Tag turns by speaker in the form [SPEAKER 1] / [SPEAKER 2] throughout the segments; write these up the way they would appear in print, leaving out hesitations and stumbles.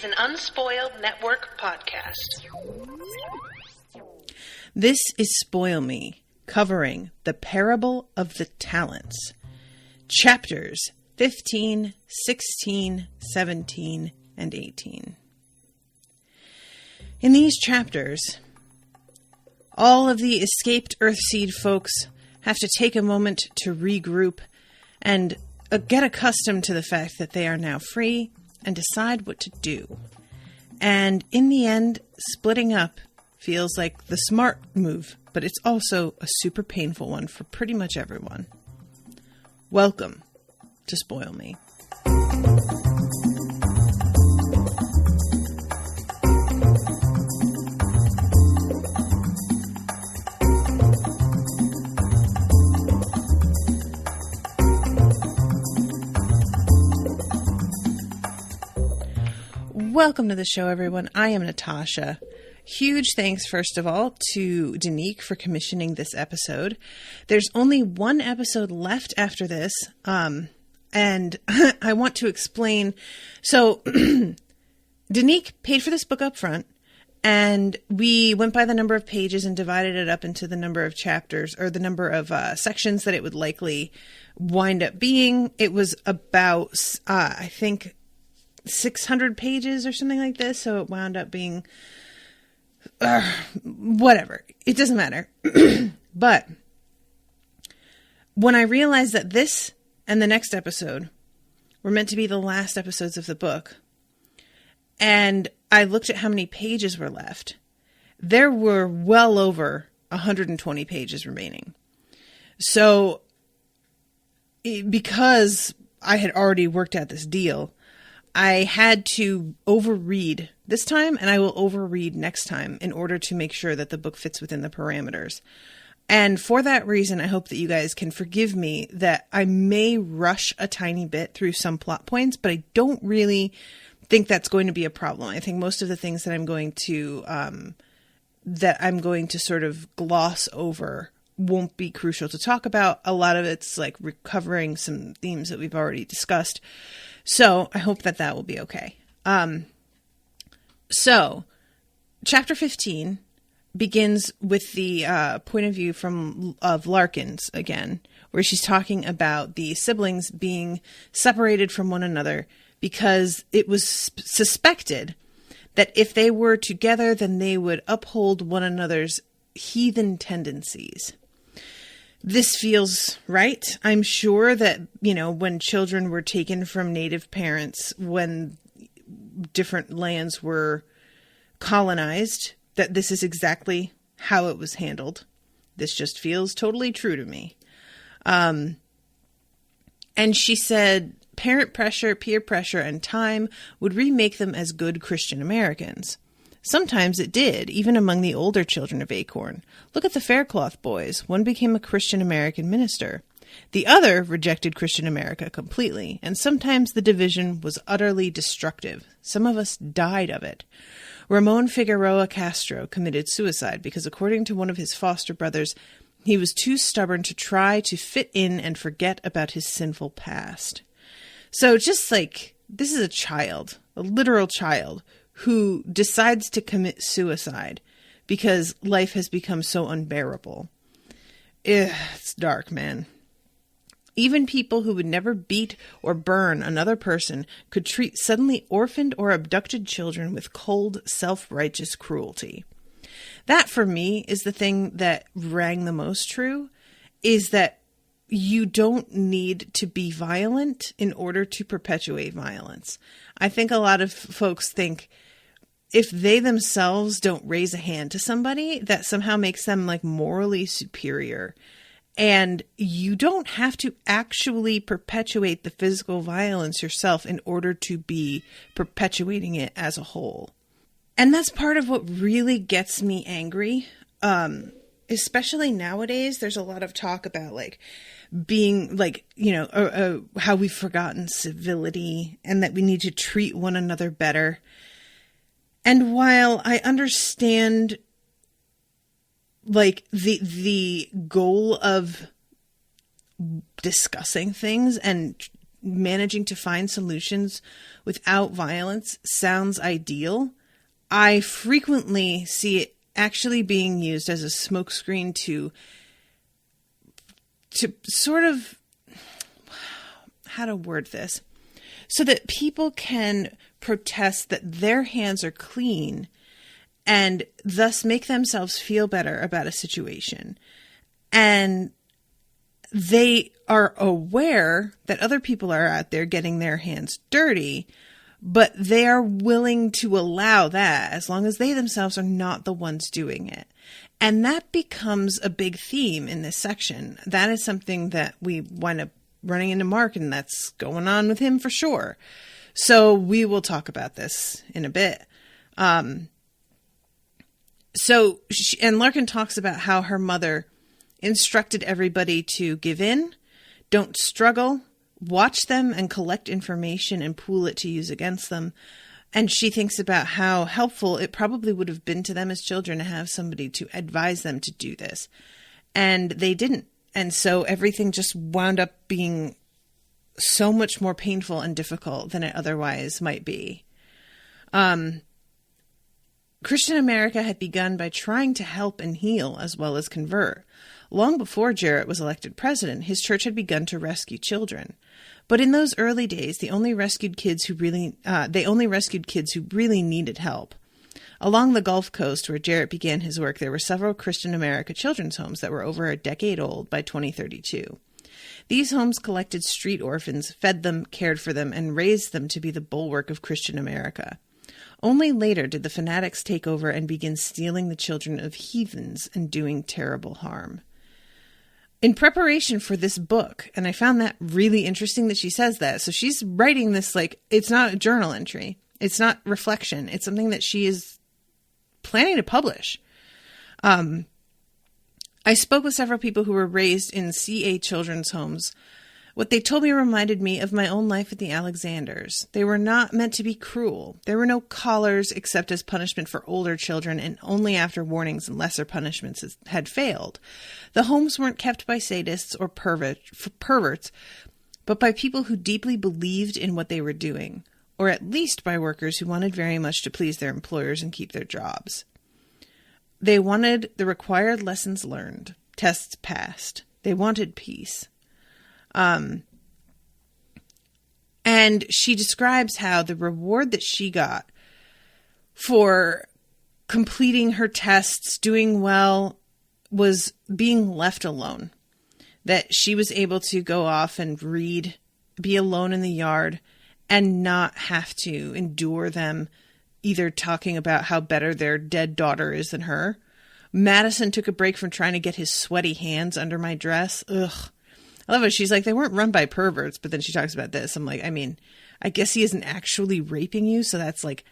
[SPEAKER 1] an Unspoiled Network podcast.
[SPEAKER 2] This is Spoil Me, covering the Parable of the Talents, chapters 15, 16, 17, and 18. In these chapters, all of the escaped Earthseed folks have to take a moment to regroup and get accustomed to the fact that they are now free and decide what to do. And in the end, splitting up feels like the smart move, but it's also a super painful one for pretty much everyone. Welcome to Spoil Me. Welcome to the show, everyone. I am Natasha. Huge thanks, first of all, to Danique for commissioning this episode. There's only one episode left after this, and I want to explain. So, Danique paid for this book up front, and we went by the number of pages and divided it up into the number of chapters, or the number of sections that it would likely wind up being. It was about, I think, 600 pages or something like this, so it wound up being whatever. It doesn't matter. But when I realized that this and the next episode were meant to be the last episodes of the book, and I looked at how many pages were left, there were well over 120 pages remaining. So because I had already worked out this deal, I had to overread this time, and I will overread next time in order to make sure that the book fits within the parameters. And for that reason, I hope that you guys can forgive me that I may rush a tiny bit through some plot points, but I don't really think that's going to be a problem. I think most of the things that I'm going to sort of gloss over won't be crucial to talk about. A lot of it's like recovering some themes that we've already discussed. So I hope that that will be okay. So chapter 15 begins with the point of view of Larkins again, where she's talking about the siblings being separated from one another because it was suspected that if they were together, then they would uphold one another's heathen tendencies. This feels right. I'm sure that, when children were taken from native parents, when different lands were colonized, that this is exactly how it was handled. This just feels totally true to me. And she said parent pressure, peer pressure, and time would remake them as good Christian Americans. Sometimes it did, even among the older children of Acorn. Look at the Faircloth boys. One became a Christian American minister. The other rejected Christian America completely, and sometimes the division was utterly destructive. Some of us died of it. Ramon Figueroa Castro committed suicide because, according to one of his foster brothers, he was too stubborn to try to fit in and forget about his sinful past. So just like, this is a child, a literal child, who decides to commit suicide because life has become so unbearable. It's dark, man. Even people who would never beat or burn another person could treat suddenly orphaned or abducted children with cold, self-righteous cruelty. That, for me, is the thing that rang the most true, is that you don't need to be violent in order to perpetuate violence. I think a lot of folks think if they themselves don't raise a hand to somebody, that somehow makes them like morally superior. And you don't have to actually perpetuate the physical violence yourself in order to be perpetuating it as a whole. And that's part of what really gets me angry. Especially nowadays, there's a lot of talk about like being like, how we've forgotten civility and that we need to treat one another better. And while I understand like the goal of discussing things and managing to find solutions without violence sounds ideal, I frequently see it actually being used as a smokescreen to sort of, how to word this, so that people can protest that their hands are clean and thus make themselves feel better about a situation. And they are aware that other people are out there getting their hands dirty, but they are willing to allow that as long as they themselves are not the ones doing it. And that becomes a big theme in this section. That is something that we wind up running into Marc, and that's going on with him for sure. So we will talk about this in a bit. And Larkin talks about how her mother instructed everybody to give in, don't struggle, watch them and collect information and pool it to use against them. And she thinks about how helpful it probably would have been to them as children to have somebody to advise them to do this. And they didn't. And so everything just wound up being so much more painful and difficult than it otherwise might be. Christian America had begun by trying to help and heal as well as convert. Long before Jarrett was elected president, his church had begun to rescue children. But in those early days, they only rescued kids who really needed help. Along the Gulf Coast, where Jarrett began his work, there were several Christian America children's homes that were over a decade old by 2032. These homes collected street orphans, fed them, cared for them, and raised them to be the bulwark of Christian America. Only later did the fanatics take over and begin stealing the children of heathens and doing terrible harm. In preparation for this book, and I found that really interesting that she says that. So she's writing this like, it's not a journal entry. It's not reflection. It's something that she is planning to publish. I spoke with several people who were raised in CA children's homes. What they told me reminded me of my own life at the Alexanders. They were not meant to be cruel. There were no collars except as punishment for older children, and only after warnings and lesser punishments had failed. The homes weren't kept by sadists or perverts, but by people who deeply believed in what they were doing, or at least by workers who wanted very much to please their employers and keep their jobs. They wanted the required lessons learned, tests passed. They wanted peace. And she describes how the reward that she got for completing her tests, doing well, was being left alone. That she was able to go off and read, be alone in the yard, and not have to endure them either talking about how better their dead daughter is than her. Madison took a break from trying to get his sweaty hands under my dress. Ugh. I love it. She's like, they weren't run by perverts, but then she talks about this. I'm like, I mean, I guess he isn't actually raping you, so that's like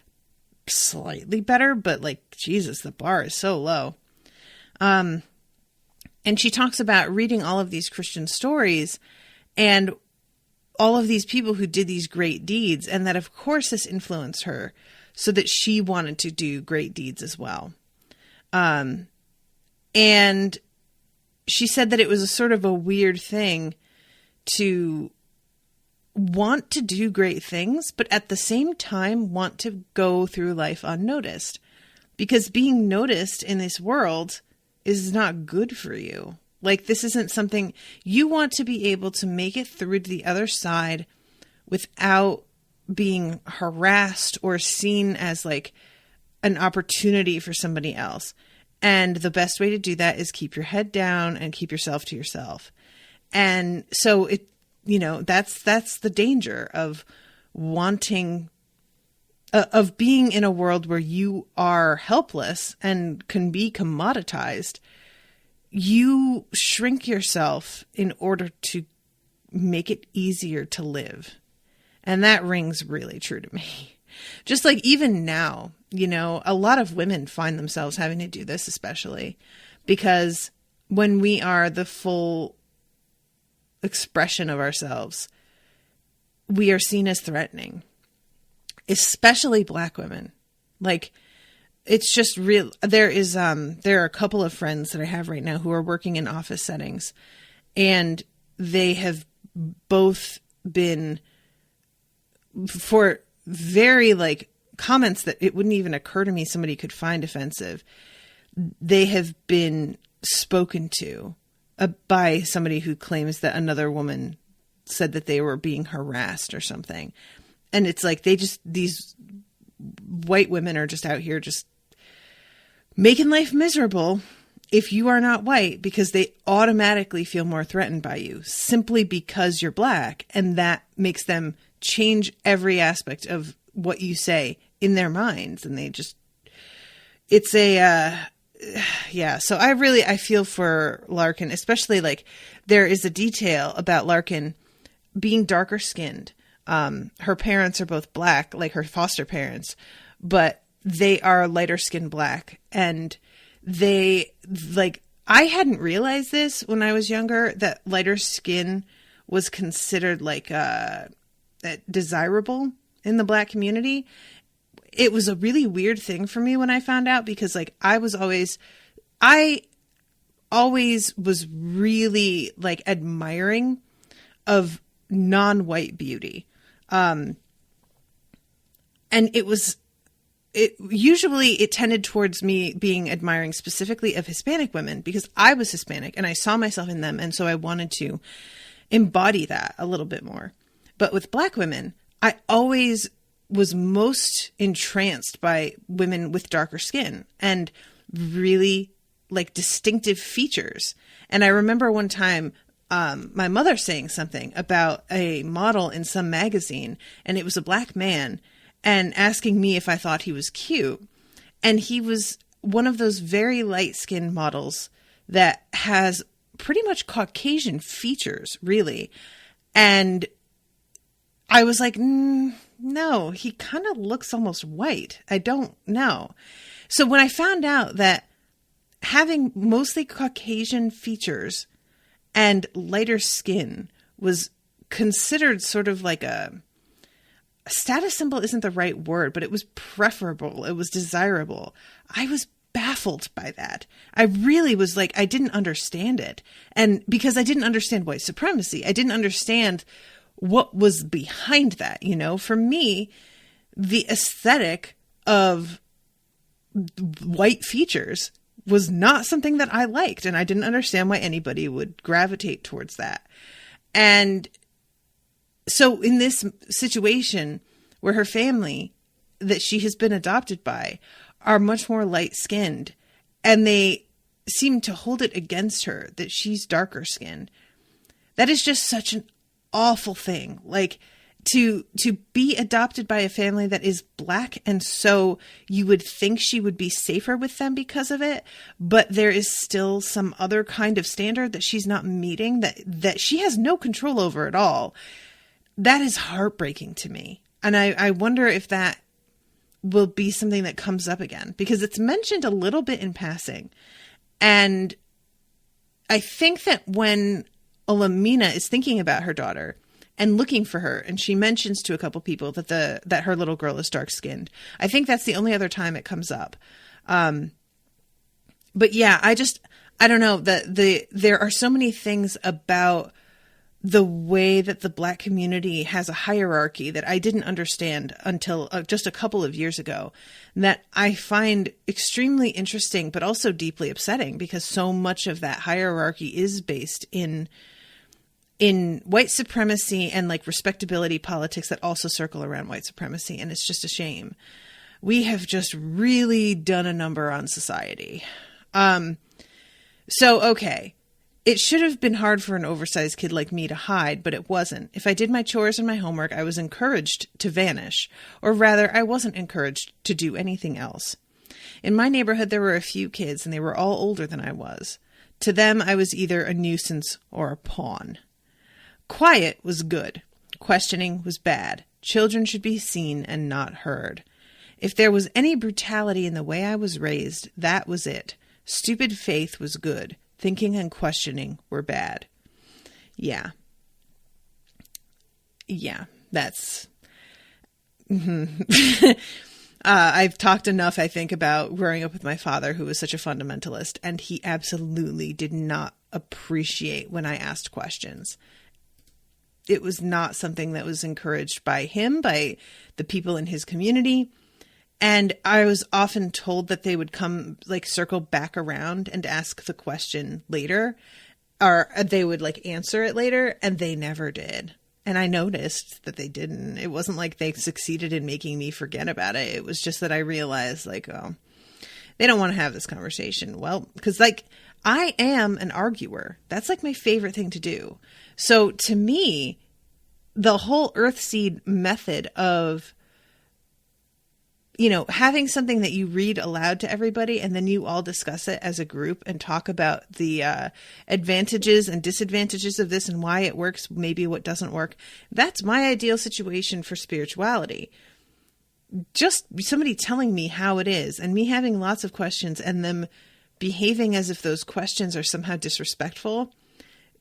[SPEAKER 2] slightly better, but like, Jesus, the bar is so low. And she talks about reading all of these Christian stories and all of these people who did these great deeds, and that of course this influenced her so that she wanted to do great deeds as well. And she said that it was a sort of a weird thing to want to do great things, but at the same time want to go through life unnoticed, because being noticed in this world is not good for you. Like, this isn't something you want to be able to make it through to the other side without being harassed or seen as like an opportunity for somebody else. And the best way to do that is keep your head down and keep yourself to yourself. And so it, you know, that's the danger of wanting, of being in a world where you are helpless and can be commoditized. You shrink yourself in order to make it easier to live. And that rings really true to me. Just like even now, you know, a lot of women find themselves having to do this, especially because when we are the full expression of ourselves, we are seen as threatening, especially Black women. Like, it's just real. There are a couple of friends that I have right now who are working in office settings, and they have both been, for very like comments that it wouldn't even occur to me somebody could find offensive, they have been spoken to by somebody who claims that another woman said that they were being harassed or something. And it's like these white women are just out here just making life miserable if you are not white, because they automatically feel more threatened by you simply because you're black. And that makes them change every aspect of what you say in their minds. And they just, it's a, yeah. So I feel for Larkin, especially like there is a detail about Larkin being darker skinned. Her parents are both black, like her foster parents, but they are lighter skinned black. And they like, I hadn't realized this when I was younger, that lighter skin was considered like, desirable in the black community. It was a really weird thing for me when I found out, because like I always was really like admiring of non-white beauty. And it usually tended towards me being admiring specifically of Hispanic women, because I was Hispanic and I saw myself in them. And so I wanted to embody that a little bit more. But with black women, I always was most entranced by women with darker skin and really like distinctive features. And I remember one time, my mother saying something about a model in some magazine, and it was a black man, and asking me if I thought he was cute. And he was one of those very light-skinned models that has pretty much Caucasian features, really. And I was like, no, he kind of looks almost white. I don't know. So when I found out that having mostly Caucasian features and lighter skin was considered sort of like a status symbol isn't the right word, but it was preferable. It was desirable. I was baffled by that. I really was like, I didn't understand it. And because I didn't understand white supremacy, I didn't understand what was behind that. You know, for me, the aesthetic of white features was not something that I liked. And I didn't understand why anybody would gravitate towards that. And so in this situation where her family that she has been adopted by are much more light skinned, and they seem to hold it against her that she's darker skinned, that is just such an awful thing. Like to be adopted by a family that is black, and so you would think she would be safer with them because of it, but there is still some other kind of standard that she's not meeting, that she has no control over at all. That is heartbreaking to me. And I wonder if that will be something that comes up again, because it's mentioned a little bit in passing. And I think that when Olamina is thinking about her daughter and looking for her, and she mentions to a couple people that her little girl is dark skinned, I think that's the only other time it comes up. But yeah, I don't know, there are so many things about the way that the black community has a hierarchy that I didn't understand until just a couple of years ago, that I find extremely interesting, but also deeply upsetting, because so much of that hierarchy is based in white supremacy and like respectability politics that also circle around white supremacy. And it's just a shame. We have just really done a number on society. Okay. It should have been hard for an oversized kid like me to hide, but it wasn't. If I did my chores and my homework, I was encouraged to vanish. Or rather, I wasn't encouraged to do anything else. In my neighborhood, there were a few kids, and they were all older than I was. To them, I was either a nuisance or a pawn. Quiet was good. Questioning was bad. Children should be seen and not heard. If there was any brutality in the way I was raised, that was it. Stupid faith was good. Thinking and questioning were bad. Yeah. Yeah, that's... I've talked enough, I think, about growing up with my father, who was such a fundamentalist, and he absolutely did not appreciate when I asked questions. it was not something that was encouraged by him, by the people in his community. And I was often told that they would come, like, circle back around and ask the question later, or they would, like, answer it later, and they never did. And I noticed that they didn't. It wasn't like they succeeded in making me forget about it. It was just that I realized, like, oh, they don't want to have this conversation. Well, because, like, I am an arguer. That's, like, my favorite thing to do. So to me, the whole Earthseed method of, you know, having something that you read aloud to everybody and then you all discuss it as a group and talk about the advantages and disadvantages of this and why it works, maybe what doesn't work. That's my ideal situation for spirituality. Just somebody telling me how it is and me having lots of questions and them behaving as if those questions are somehow disrespectful.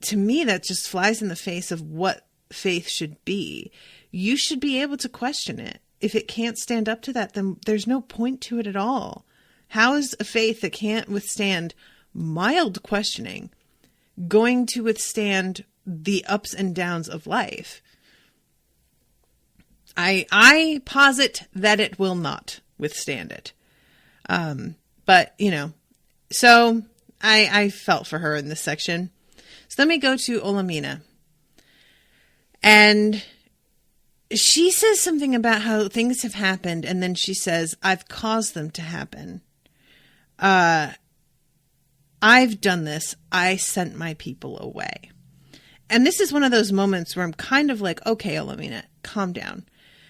[SPEAKER 2] To me, that just flies in the face of what faith should be. You should be able to question it. If it can't stand up to that, then there's no point to it at all. How is a faith that can't withstand mild questioning going to withstand the ups and downs of life? I posit that it will not withstand it. But, you know, so I felt for her in this section. So then we go to Olamina. And she says something about how things have happened, and then she says, I've caused them to happen. I've done this. I sent my people away. And this is one of those moments where I'm kind of like, okay, Olamina, calm down.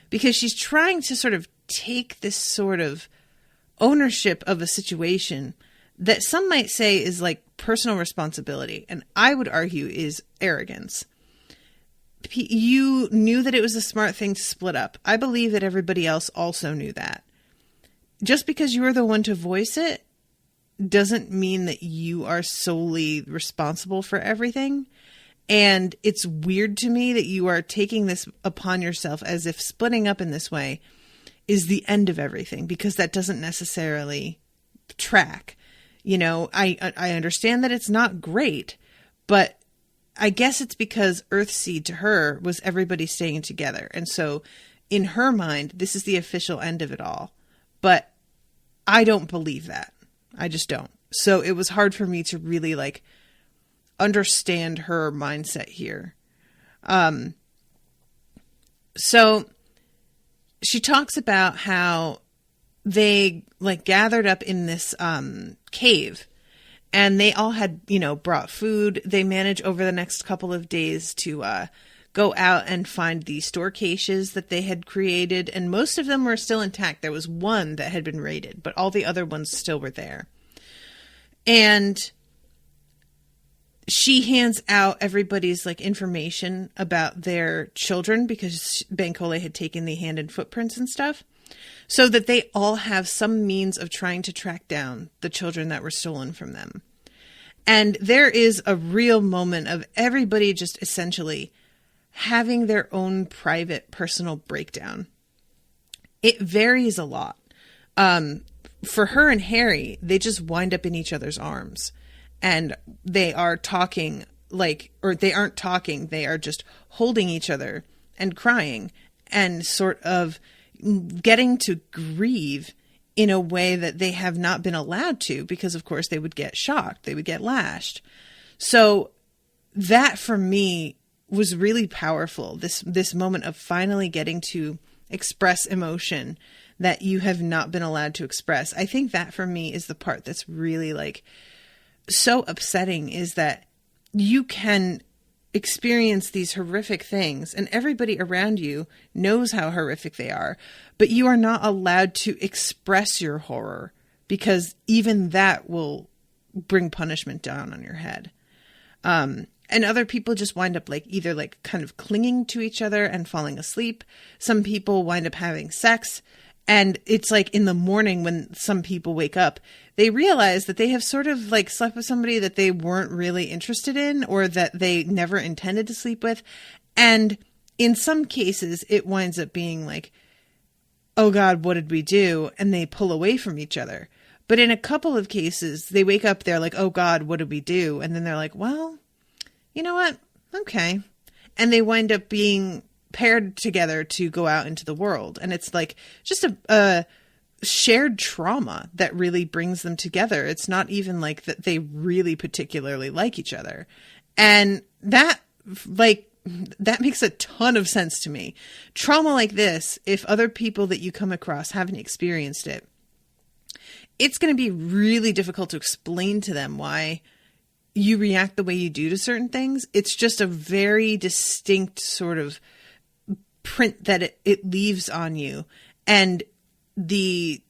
[SPEAKER 2] Because she's trying to sort of take this sort of ownership of a situation that some might say is like personal responsibility, and I would argue is arrogance. You knew that it was a smart thing to split up. I believe that everybody else also knew that. Just because you were the one to voice it doesn't mean that you are solely responsible for everything. And it's weird to me that you are taking this upon yourself as if splitting up in this way is the end of everything, because that doesn't necessarily track. You know, I understand that it's not great, but I guess it's because Earthseed to her was everybody staying together. And so in her mind, this is the official end of it all. But I don't believe that. I just don't. So it was hard for me to really like understand her mindset here. So she talks about how they like gathered up in this cave. And they all had, you know, brought food. They managed over the next couple of days to go out and find the store caches that they had created. And most of them were still intact. There was one that had been raided, but all the other ones still were there. And she hands out everybody's like information about their children because Bankole had taken the hand and footprints and stuff, so that they all have some means of trying to track down the children that were stolen from them. And there is a real moment of everybody just essentially having their own private personal breakdown. It varies a lot. For her and Harry, they just wind up in each other's arms. And they are talking or they aren't talking, they are just holding each other and crying and sort of getting to grieve in a way that they have not been allowed to, because of course they would get shocked, they would get lashed. So that for me was really powerful. This moment of finally getting to express emotion that you have not been allowed to express. I think that for me is the part that's really like so upsetting, is that you can experience these horrific things and everybody around you knows how horrific they are, but you are not allowed to express your horror, because even that will bring punishment down on your head. And other people just wind up like either like kind of clinging to each other and falling asleep. Some people wind up having sex. And it's like in the morning when some people wake up, they realize that they have sort of like slept with somebody that they weren't really interested in or that they never intended to sleep with. And in some cases, it winds up being like, oh God, what did we do? And they pull away from each other. But in a couple of cases, they wake up, they're like, oh God, what did we do? And then they're like, well, you know what? Okay. and they wind up being paired together to go out into the world. And it's like just a shared trauma that really brings them together. It's not even like that they really particularly like each other. And that makes a ton of sense to me. Trauma like this, if other people that you come across haven't experienced it, it's going to be really difficult to explain to them why you react the way you do to certain things. It's just a very distinct sort of print that it leaves on you. And the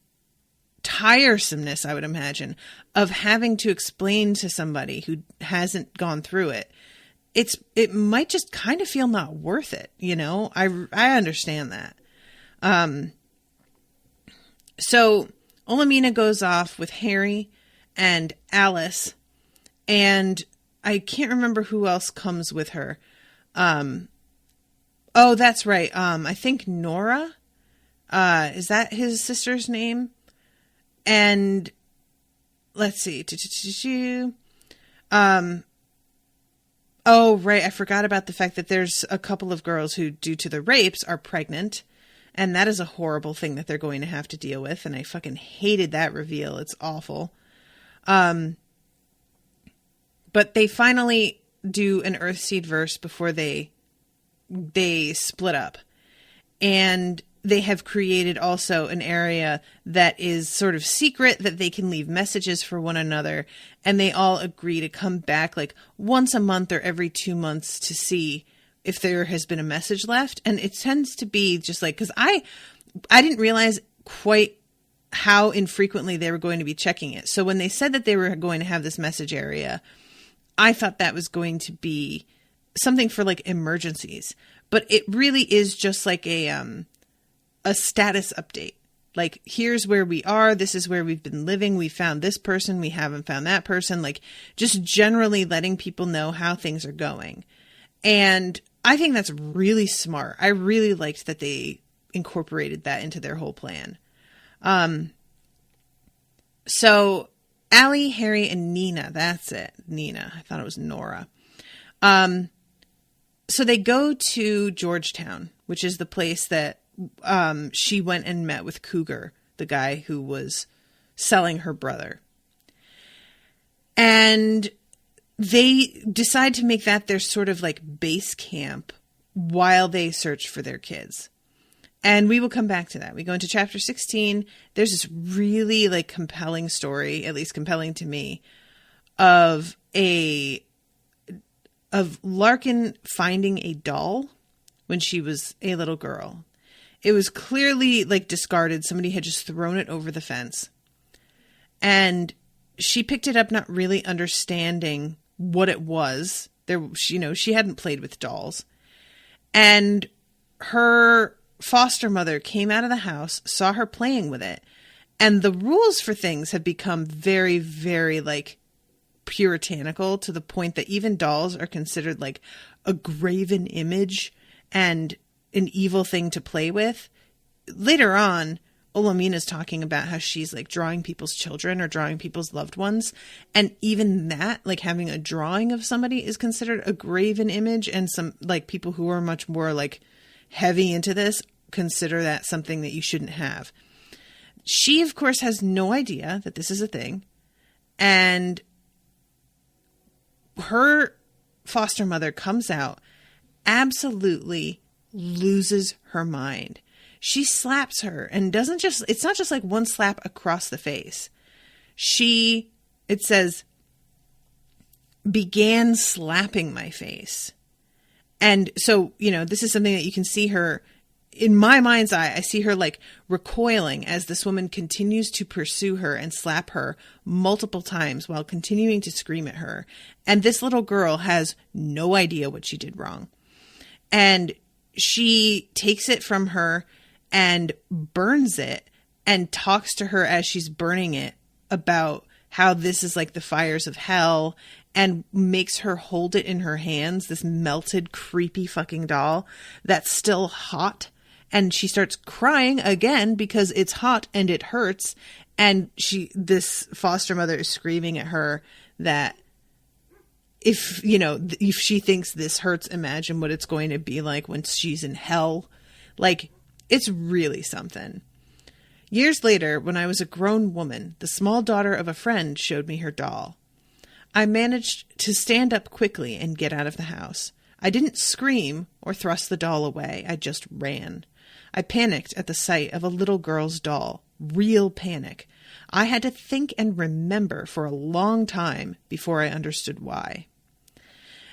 [SPEAKER 2] tiresomeness, I would imagine, of having to explain to somebody who hasn't gone through it, it might just kind of feel not worth it. You know, I understand that. So Olamina goes off with Harry and Alice, and I can't remember who else comes with her. Oh, that's right. I think Nora, is that his sister's name? And let's see. Oh, right. I forgot about the fact that there's a couple of girls who, due to the rapes, are pregnant. And that is a horrible thing that they're going to have to deal with. And I fucking hated that reveal. It's awful. But they finally do an Earthseed verse before they split up. And they have created also an area that is sort of secret that they can leave messages for one another. And they all agree to come back like once a month or every 2 months to see if there has been a message left. And it tends to be just like, because I didn't realize quite how infrequently they were going to be checking it. So when they said that they were going to have this message area, I thought that was going to be something for like emergencies. But it really is just like a status update. Like, here's where we are. This is where we've been living. We found this person. We haven't found that person. Like, just generally letting people know how things are going. And I think that's really smart. I really liked that they incorporated that into their whole plan. So Allie, Harry, and Nina, that's it. Nina. I thought it was Nora. So they go to Georgetown, which is the place that she went and met with Cougar, the guy who was selling her brother. And they decide to make that their sort of like base camp while they search for their kids. And we will come back to that. We go into chapter 16. There's this really like compelling story, at least compelling to me, of Larkin finding a doll when she was a little girl. It was clearly like discarded. Somebody had just thrown it over the fence. And she picked it up not really understanding what it was. She hadn't played with dolls. And her foster mother came out of the house, saw her playing with it. And the rules for things have become very, very like puritanical, to the point that even dolls are considered like a graven image and an evil thing to play with. Later on, Olamina's talking about how she's like drawing people's children or drawing people's loved ones. And even that, like having a drawing of somebody, is considered a graven image. And some like people who are much more like heavy into this consider that something that you shouldn't have. She, of course, has no idea that this is a thing. And her foster mother comes out, absolutely loses her mind. She slaps her, and it's not just like one slap across the face. It says, began slapping my face. And so, this is something that you can see her, in my mind's eye, I see her like recoiling as this woman continues to pursue her and slap her multiple times while continuing to scream at her. And this little girl has no idea what she did wrong. And she takes it from her and burns it and talks to her as she's burning it about how this is like the fires of hell, and makes her hold it in her hands, this melted, creepy fucking doll that's still hot. And she starts crying again because it's hot and it hurts. And this foster mother is screaming at her that if, you know, if she thinks this hurts, imagine what it's going to be like when she's in hell. Like, it's really something. Years later, when I was a grown woman, the small daughter of a friend showed me her doll. I managed to stand up quickly and get out of the house. I didn't scream or thrust the doll away. I just ran. I panicked at the sight of a little girl's doll. Real panic. I had to think and remember for a long time before I understood why.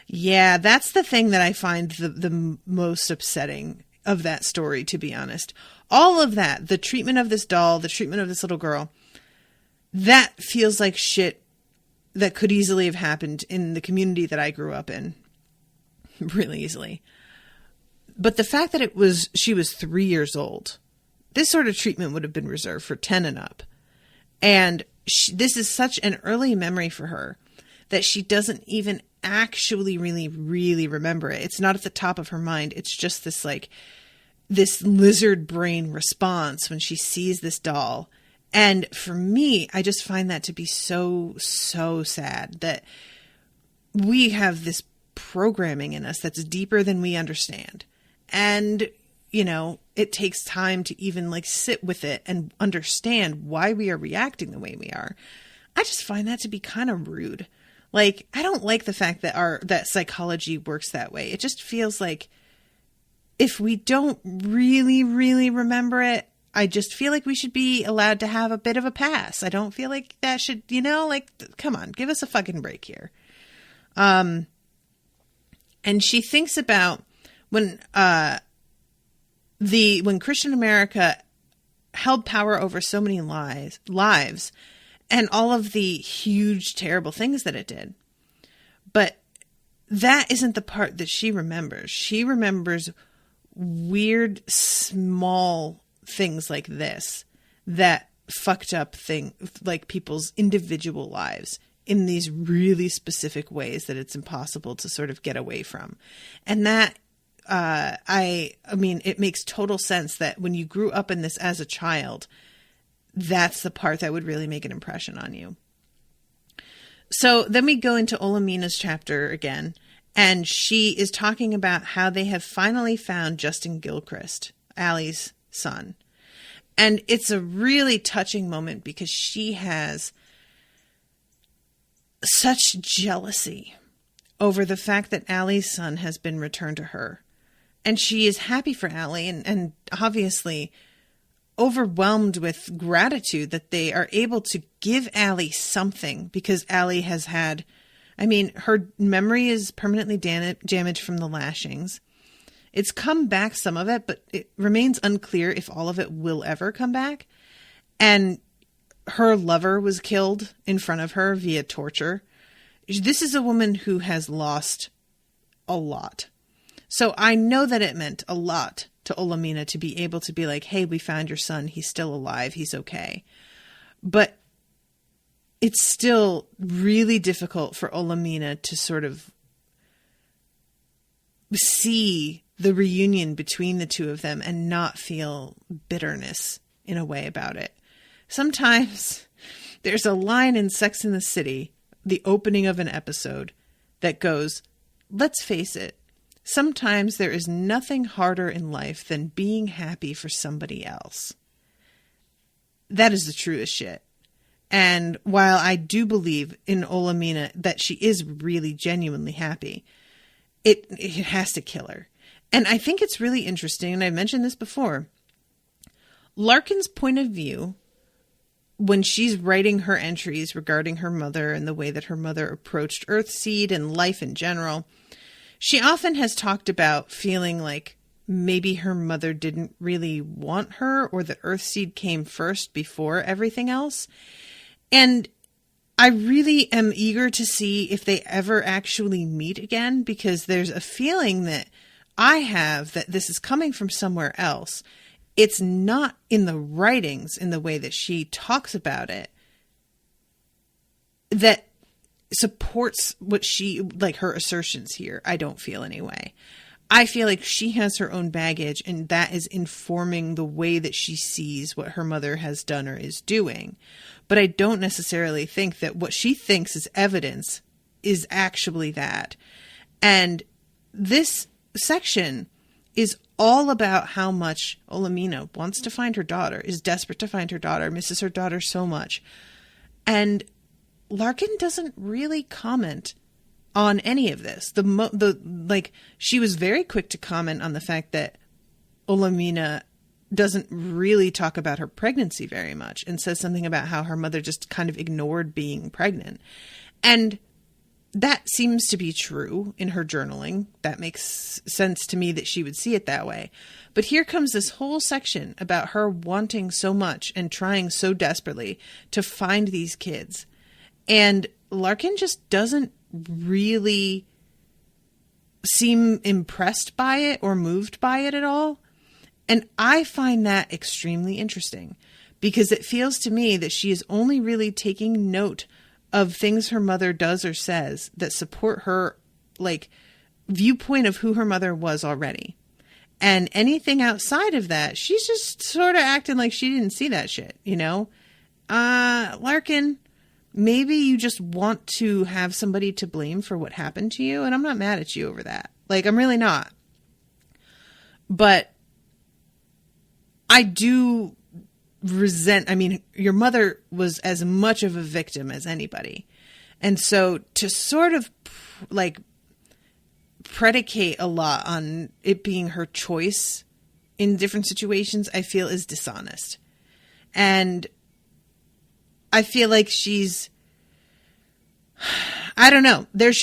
[SPEAKER 2] Yeah, that's the thing that I find the most upsetting of that story, to be honest. All of that, the treatment of this doll, the treatment of this little girl, that feels like shit that could easily have happened in the community that I grew up in. Really easily. But the fact that she was 3 years old, this sort of treatment would have been reserved for 10 and up. And this is such an early memory for her that she doesn't even actually really remember it. It's not at the top of her mind. It's just this this lizard brain response when she sees this doll. And for me, I just find that to be so sad that we have this programming in us that's deeper than we understand. And, you know, it takes time to even sit with it and understand why we are reacting the way we are. I just find that to be kind of rude. I don't like the fact that that psychology works that way. It just feels like if we don't really remember it, I just feel like we should be allowed to have a bit of a pass. I don't feel like that should, come on, give us a fucking break here. And she thinks about when Christian America held power over so many lives and all of the huge, terrible things that it did. But that isn't the part that she remembers. She remembers weird, small things like this that fucked up people's individual lives in these really specific ways that it's impossible to sort of get away from. And that, I mean, it makes total sense that when you grew up in this as a child, that's the part that would really make an impression on you. So then we go into Olamina's chapter again, and she is talking about how they have finally found Justin Gilchrist, Allie's son. And it's a really touching moment because she has such jealousy over the fact that Allie's son has been returned to her. And she is happy for Allie and obviously overwhelmed with gratitude that they are able to give Allie something, because Allie has had, her memory is permanently damaged from the lashings. It's come back, some of it, but it remains unclear if all of it will ever come back. And her lover was killed in front of her via torture. This is a woman who has lost a lot. So I know that it meant a lot to Olamina to be able to be like, hey, we found your son. He's still alive. He's okay. But it's still really difficult for Olamina to sort of see the reunion between the two of them and not feel bitterness in a way about it. Sometimes there's a line in Sex and the City, the opening of an episode, that goes, let's face it, sometimes there is nothing harder in life than being happy for somebody else. That is the truest shit. And while I do believe in Olamina that she is really genuinely happy, it has to kill her. And I think it's really interesting, and I mentioned this before, Larkin's point of view when she's writing her entries regarding her mother and the way that her mother approached Earthseed and life in general, she often has talked about feeling like maybe her mother didn't really want her, or that Earthseed came first before everything else. And I really am eager to see if they ever actually meet again, because there's a feeling that I have that this is coming from somewhere else. It's not in the writings in the way that she talks about it that supports what her assertions here. I don't feel anyway. I feel like she has her own baggage, and that is informing the way that she sees what her mother has done or is doing. But I don't necessarily think that what she thinks is evidence is actually that. And this section is all about how much Olamina wants to find her daughter, is desperate to find her daughter, misses her daughter so much. And Larkin doesn't really comment on any of this. She was very quick to comment on the fact that Olamina doesn't really talk about her pregnancy very much, and says something about how her mother just kind of ignored being pregnant. And that seems to be true in her journaling. That makes sense to me that she would see it that way. But here comes this whole section about her wanting so much and trying so desperately to find these kids. And Larkin just doesn't really seem impressed by it or moved by it at all. And I find that extremely interesting, because it feels to me that she is only really taking note of things her mother does or says that support her, like, viewpoint of who her mother was already. And anything outside of that, she's just sort of acting like she didn't see that shit, you know? Larkin, maybe you just want to have somebody to blame for what happened to you, and I'm not mad at you over that. Like, I'm really not. But I do resent, I mean, your mother was as much of a victim as anybody. And so to sort of like predicate a lot on it being her choice in different situations, I feel is dishonest. And I feel like she's, I don't know. There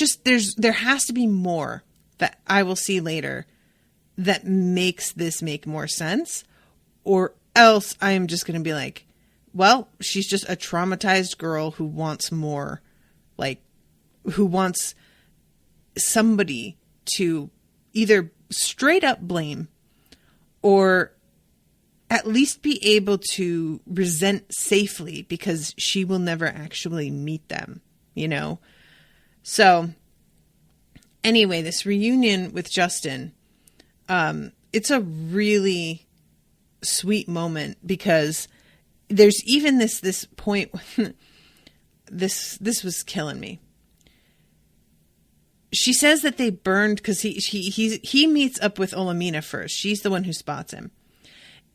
[SPEAKER 2] has to be more that I will see later that makes this make more sense. Or else I am just going to be like, well, she's just a traumatized girl who wants more, like, who wants somebody to either straight up blame or at least be able to resent safely because she will never actually meet them, you know? So anyway, this reunion with Justin, it's a really sweet moment, because there's even this point this was killing me. She says that they burned because he meets up with Olamina first. She's the one who spots him,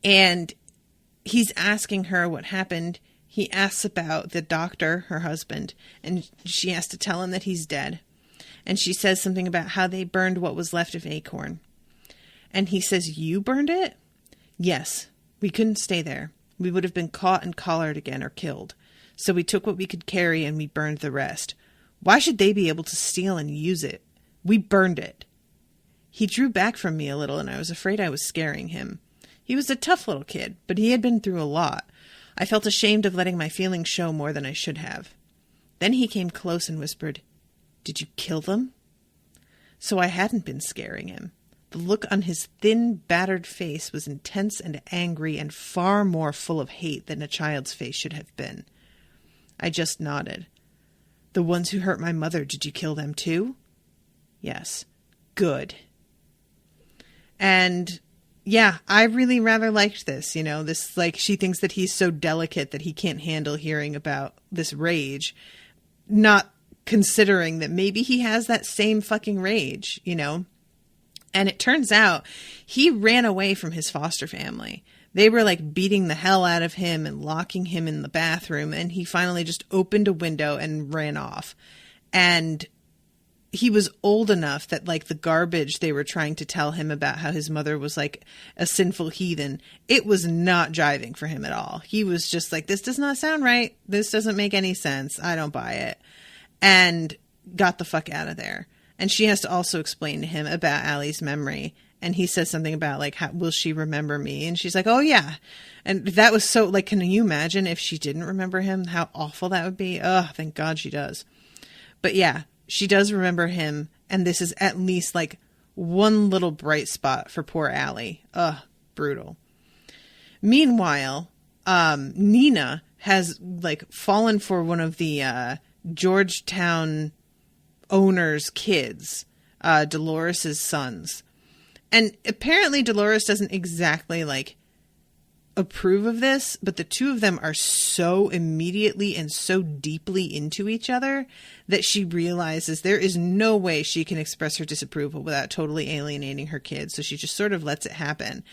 [SPEAKER 2] and he's asking her what happened. He asks about the doctor, her husband, and she has to tell him that he's dead. And she says something about how they burned what was left of Acorn, and he says, "You burned it?" "Yes, we couldn't stay there. We would have been caught and collared again or killed. So we took what we could carry and we burned the rest. Why should they be able to steal and use it? We burned it." He drew back from me a little, and I was afraid I was scaring him. He was a tough little kid, but he had been through a lot. I felt ashamed of letting my feelings show more than I should have. Then he came close and whispered, "Did you kill them?" So I hadn't been scaring him. The look on his thin, battered face was intense and angry and far more full of hate than a child's face should have been. I just nodded. "The ones who hurt my mother, did you kill them too?" "Yes." "Good." And yeah, I really rather liked this, you know, this, like, she thinks that he's so delicate that he can't handle hearing about this rage, not considering that maybe he has that same fucking rage, you know. And it turns out he ran away from his foster family. They were like beating the hell out of him and locking him in the bathroom. And he finally just opened a window and ran off. And he was old enough that, like, the garbage they were trying to tell him about how his mother was like a sinful heathen, it was not jiving for him at all. He was just like, this does not sound right. This doesn't make any sense. I don't buy it. And got the fuck out of there. And she has to also explain to him about Allie's memory. And he says something about, like, how will she remember me? And she's like, "Oh, yeah." And that was so, like, can you imagine if she didn't remember him? How awful that would be. Oh, thank God she does. But yeah, she does remember him. And this is at least, like, one little bright spot for poor Allie. Ugh, brutal. Meanwhile, Nina has, like, fallen for one of the Georgetown owner's kids, Dolores's sons. And apparently Dolores doesn't exactly, like, approve of this, but the two of them are so immediately and so deeply into each other that she realizes there is no way she can express her disapproval without totally alienating her kids. So she just sort of lets it happen.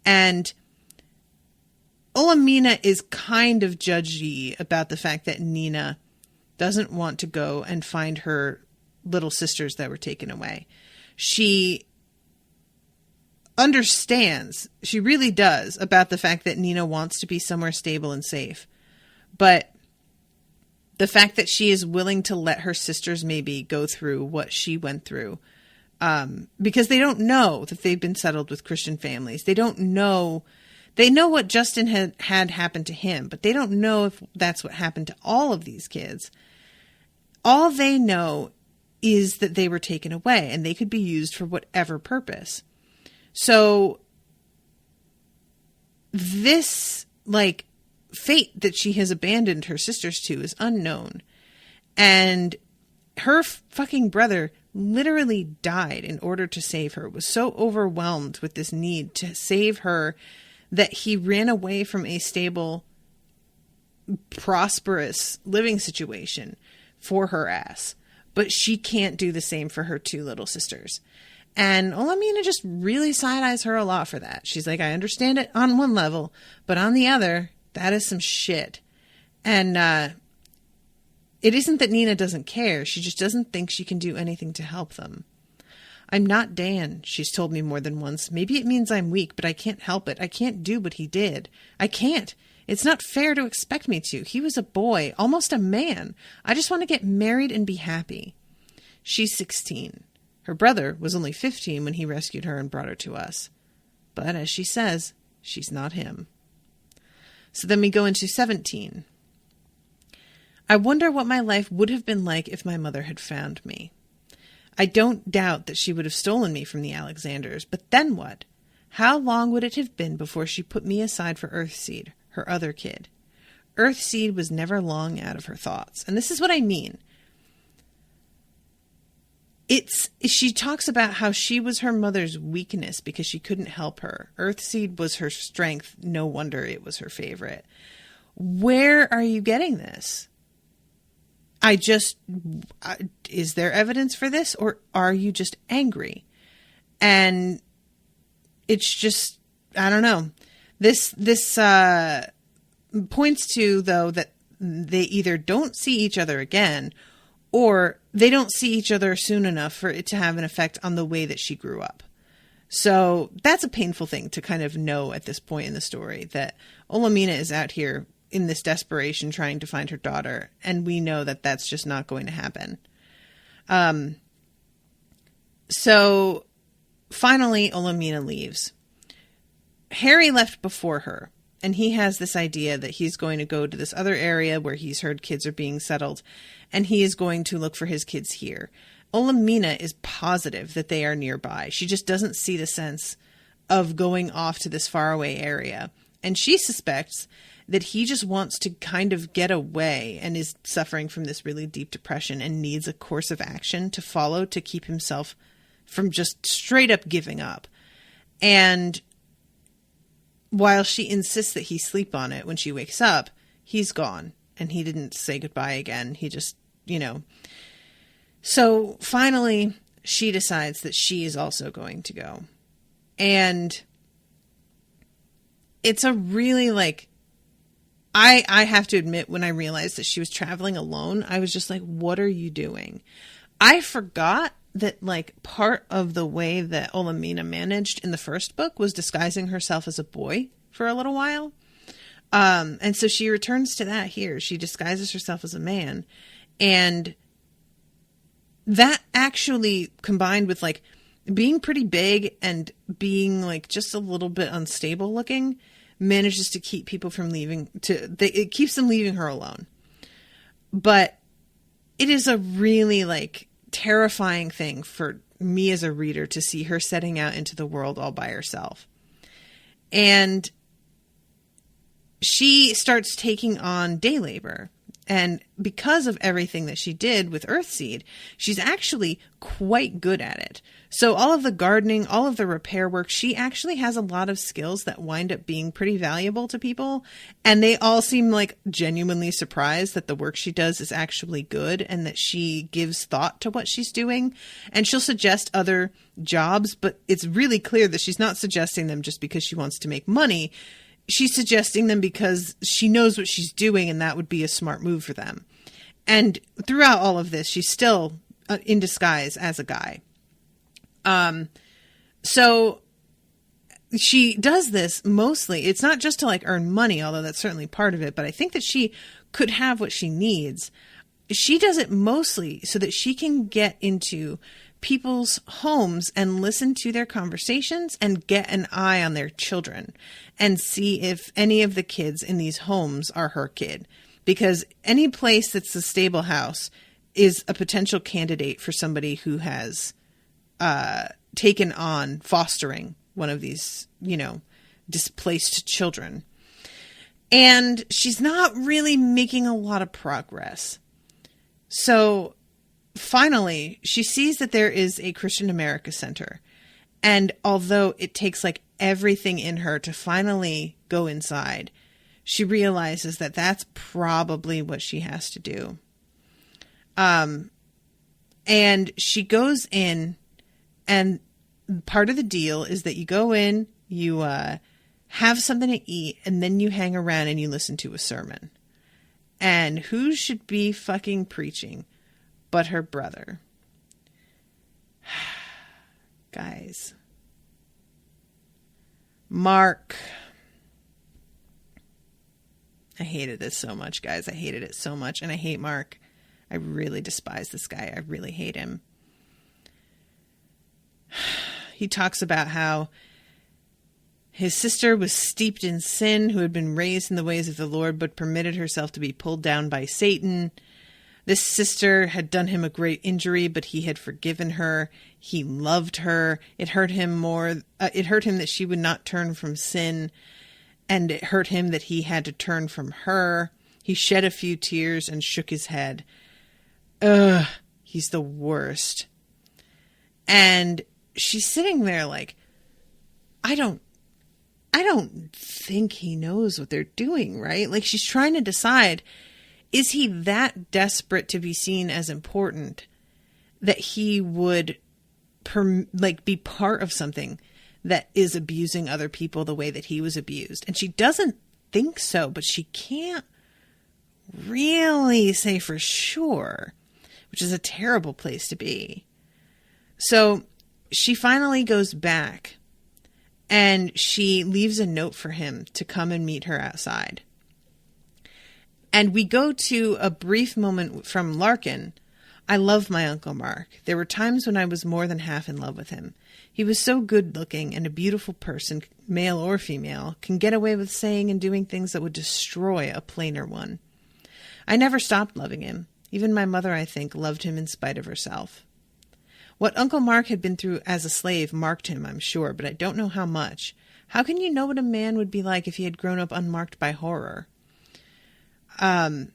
[SPEAKER 2] And Olamina is kind of judgy about the fact that Nina doesn't want to go and find her little sisters that were taken away. She understands, she really does, about the fact that Nina wants to be somewhere stable and safe. But the fact that she is willing to let her sisters maybe go through what she went through, because they don't know that they've been settled with Christian families. They don't know. They know what Justin had happened to him, but they don't know if that's what happened to all of these kids. All they know is that they were taken away and they could be used for whatever purpose. So this, like, fate that she has abandoned her sisters to is unknown. And her fucking brother literally died in order to save her, was so overwhelmed with this need to save her that he ran away from a stable, prosperous living situation for her ass. But she can't do the same for her two little sisters. And Olamina just really side-eyes her a lot for that. She's like, I understand it on one level, but on the other, that is some shit. And it isn't that Nina doesn't care. She just doesn't think she can do anything to help them. I'm not Dan, she's told me more than once. Maybe it means I'm weak, but I can't help it. I can't do what he did. I can't. It's not fair to expect me to. He was a boy, almost a man. I just want to get married and be happy. She's 16. Her brother was only 15 when he rescued her and brought her to us. But as she says, she's not him. So then we go into 17. I wonder what my life would have been like if my mother had found me. I don't doubt that she would have stolen me from the Alexanders, but then what? How long would it have been before she put me aside for Earthseed, her other kid? Earthseed was never long out of her thoughts. And this is what I mean. She talks about how she was her mother's weakness because she couldn't help her. Earthseed was her strength. No wonder it was her favorite. Where are you getting this? Is there evidence for this, or are you just angry? And it's just, I don't know. This points to, though, that they either don't see each other again, or they don't see each other soon enough for it to have an effect on the way that she grew up. So that's a painful thing to kind of know at this point in the story, that Olamina is out here in this desperation trying to find her daughter, and we know that that's just not going to happen. So finally, Olamina leaves. Harry left before her, and he has this idea that he's going to go to this other area where he's heard kids are being settled, and he is going to look for his kids here. Olamina is positive that they are nearby. She just doesn't see the sense of going off to this faraway area. And she suspects that he just wants to kind of get away and is suffering from this really deep depression and needs a course of action to follow to keep himself from just straight up giving up. And while she insists that he sleep on it when she wakes up, he's gone. And he didn't say goodbye again. He just, So finally, she decides that she is also going to go. And it's a really, I have to admit, when I realized that she was traveling alone, I was just like, what are you doing? I forgot that, part of the way that Olamina managed in the first book was disguising herself as a boy for a little while. And so she returns to that here. She disguises herself as a man. And that actually, combined with being pretty big and being just a little bit unstable looking, manages to keep people from leaving. It keeps them leaving her alone. But it is a really terrifying thing for me as a reader to see her setting out into the world all by herself. And she starts taking on day labor. And because of everything that she did with Earthseed, she's actually quite good at it. So all of the gardening, all of the repair work, she actually has a lot of skills that wind up being pretty valuable to people. And they all seem like genuinely surprised that the work she does is actually good and that she gives thought to what she's doing. And she'll suggest other jobs, but it's really clear that she's not suggesting them just because she wants to make money. She's suggesting them because she knows what she's doing and that would be a smart move for them. And throughout all of this, she's still in disguise as a guy. So she does this mostly. It's not just to like earn money, although that's certainly part of it, but I think that she could have what she needs. She does it mostly so that she can get into people's homes and listen to their conversations and get an eye on their children and see if any of the kids in these homes are her kid. Because any place that's a stable house is a potential candidate for somebody who has taken on fostering one of these, displaced children. And she's not really making a lot of progress. So finally, she sees that there is a Christian America Center. And although it takes like everything in her to finally go inside, she realizes that that's probably what she has to do. And she goes in, and part of the deal is that you go in, you have something to eat, and then you hang around and you listen to a sermon. And who should be fucking preaching but her brother? Guys. Marc. I hated this so much, guys. I hated it so much. And I hate Marc. I really despise this guy. I really hate him. He talks about how his sister was steeped in sin, who had been raised in the ways of the Lord, but permitted herself to be pulled down by Satan. This sister had done him a great injury, but he had forgiven her. He loved her. It hurt him more. It hurt him that she would not turn from sin, and it hurt him that he had to turn from her. He shed a few tears and shook his head. Ugh, he's the worst. And she's sitting there like, I don't think he knows what they're doing, right? Like, she's trying to decide, is he that desperate to be seen as important that he would be part of something that is abusing other people the way that he was abused? And she doesn't think so, but she can't really say for sure, which is a terrible place to be. So she finally goes back and she leaves a note for him to come and meet her outside. And we go to a brief moment from Larkin. I love my Uncle Mark. There were times when I was more than half in love with him. He was so good looking, and a beautiful person, male or female, can get away with saying and doing things that would destroy a plainer one. I never stopped loving him. Even my mother, I think, loved him in spite of herself. What Uncle Mark had been through as a slave marked him, I'm sure, but I don't know how much. How can you know what a man would be like if he had grown up unmarked by horror? And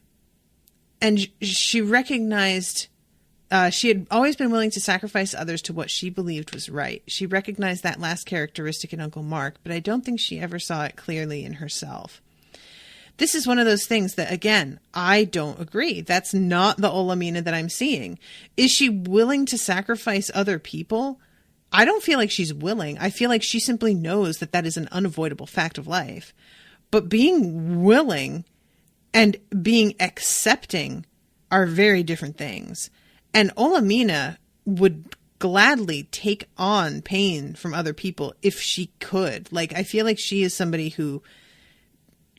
[SPEAKER 2] she recognized, she had always been willing to sacrifice others to what she believed was right. She recognized that last characteristic in Uncle Mark, but I don't think she ever saw it clearly in herself. This is one of those things that, again, I don't agree. That's not the Olamina that I'm seeing. Is she willing to sacrifice other people? I don't feel like she's willing. I feel like she simply knows that that is an unavoidable fact of life. But being willing and being accepting are very different things. And Olamina would gladly take on pain from other people if she could. Like, I feel like she is somebody who,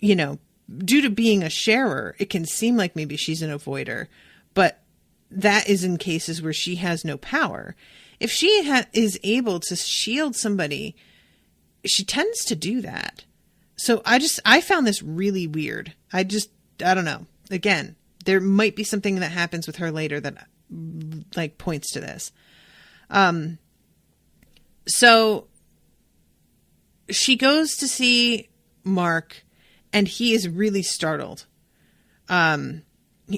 [SPEAKER 2] due to being a sharer, it can seem like maybe she's an avoider, but that is in cases where she has no power. If she is able to shield somebody, she tends to do that. So I found this really weird. I don't know. Again, there might be something that happens with her later that points to this. So she goes to see Mark, and he is really startled.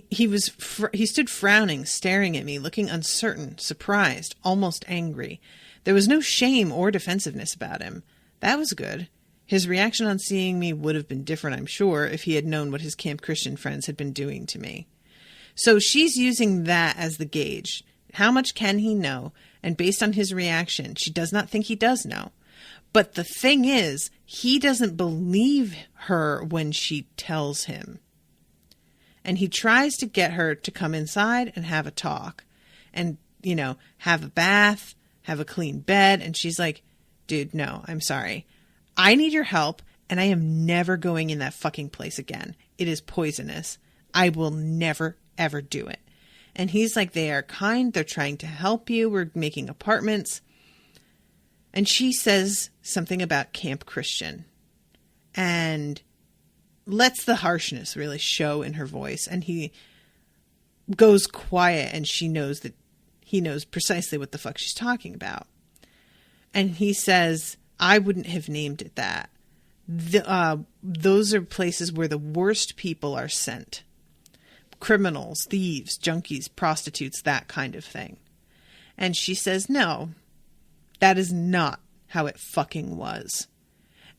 [SPEAKER 2] He stood frowning, staring at me, looking uncertain, surprised, almost angry. There was no shame or defensiveness about him. That was good. His reaction on seeing me would have been different, I'm sure, if he had known what his Camp Christian friends had been doing to me. So she's using that as the gauge. How much can he know? And based on his reaction, she does not think he does know. But the thing is, he doesn't believe her when she tells him. And he tries to get her to come inside and have a talk. And, have a bath, have a clean bed. And she's like, dude, no, I'm sorry. I need your help, and I am never going in that fucking place again. It is poisonous. I will never, ever do it. And he's like, they are kind. They're trying to help you. We're making apartments. And she says something about Camp Christian and lets the harshness really show in her voice. And he goes quiet, and she knows that he knows precisely what the fuck she's talking about. And he says, I wouldn't have named it that. Those are places where the worst people are sent. Criminals, thieves, junkies, prostitutes, that kind of thing. And she says, no, that is not how it fucking was.